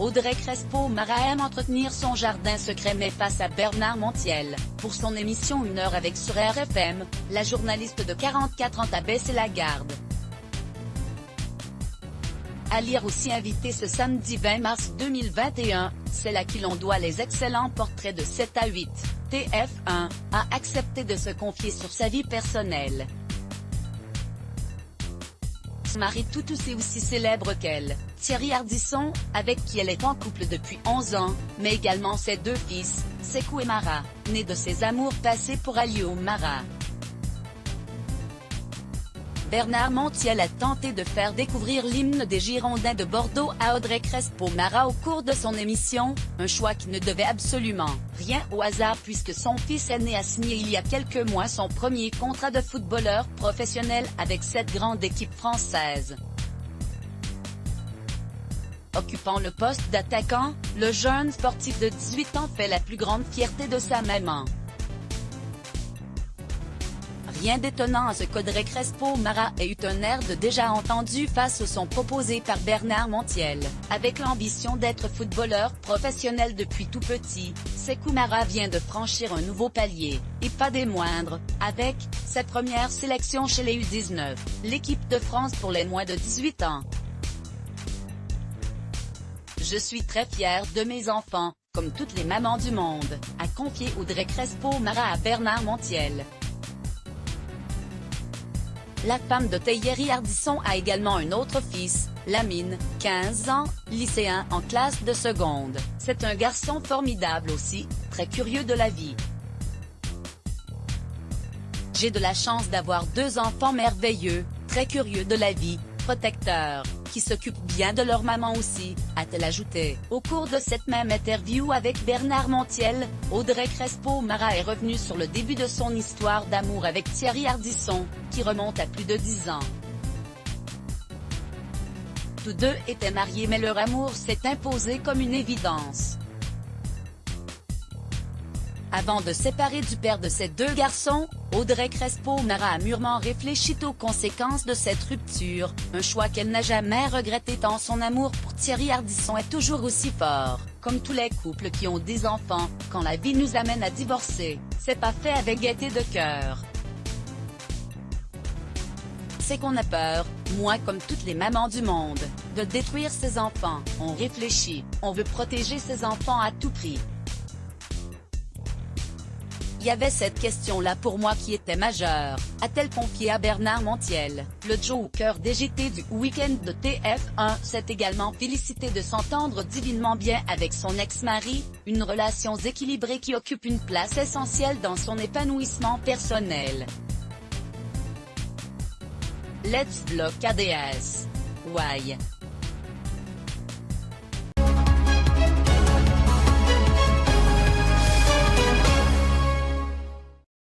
Audrey Crespo-Mara aime entretenir son jardin secret mais face à Bernard Montiel. Pour son émission 1 heure avec sur RFM, la journaliste de 44 ans a baissé la garde. À lire aussi invitée ce samedi 20 mars 2021, celle à qui l'on doit les excellents portraits de 7 à 8, TF1, a accepté de se confier sur sa vie personnelle. Son mari tout aussi célèbre qu'elle, Thierry Ardisson, avec qui elle est en couple depuis 11 ans, mais également ses 2 fils, Sékou et Mara, nés de ses amours passés pour Aliou Mara. Bernard Montiel a tenté de faire découvrir l'hymne des Girondins de Bordeaux à Audrey Crespo-Mara au cours de son émission, un choix qui ne devait absolument rien au hasard puisque son fils aîné a signé il y a quelques mois son premier contrat de footballeur professionnel avec cette grande équipe française. Occupant le poste d'attaquant, le jeune sportif de 18 ans fait la plus grande fierté de sa maman. Rien d'étonnant à ce qu'Audrey Crespo-Mara ait eu un air de déjà entendu face aux sons proposés par Bernard Montiel. Avec l'ambition d'être footballeur professionnel depuis tout petit, Sékou Mara vient de franchir un nouveau palier, et pas des moindres, avec sa première sélection chez les U19, l'équipe de France pour les moins de 18 ans. Je suis très fière de mes enfants, comme toutes les mamans du monde, a confié Audrey Crespo-Mara à Bernard Montiel. La femme de Thierry Ardisson a également un autre fils, Lamine, 15 ans, lycéen en classe de seconde. C'est un garçon formidable aussi, très curieux de la vie. J'ai de la chance d'avoir 2 enfants merveilleux, très curieux de la vie, protecteurs, qui s'occupent bien de leur maman aussi, a-t-elle ajouté. Au cours de cette même interview avec Bernard Montiel, Audrey Crespo-Mara est revenue sur le début de son histoire d'amour avec Thierry Ardisson, qui remonte à plus de 10 ans. Tous deux étaient mariés mais leur amour s'est imposé comme une évidence. Avant de séparer du père de ses 2 garçons, Audrey Crespo-Mara a mûrement réfléchi aux conséquences de cette rupture, un choix qu'elle n'a jamais regretté tant son amour pour Thierry Ardisson est toujours aussi fort. Comme tous les couples qui ont des enfants, quand la vie nous amène à divorcer, c'est pas fait avec gaieté de cœur. C'est qu'on a peur, moi comme toutes les mamans du monde, de détruire ses enfants. On réfléchit, on veut protéger ses enfants à tout prix. Il y avait cette question-là pour moi qui était majeure, a-t-elle confié à Bernard Montiel. Le joker DGT du week-end de TF1 s'est également félicité de s'entendre divinement bien avec son ex-mari, une relation équilibrée qui occupe une place essentielle dans son épanouissement personnel. Let's block ADS. Why?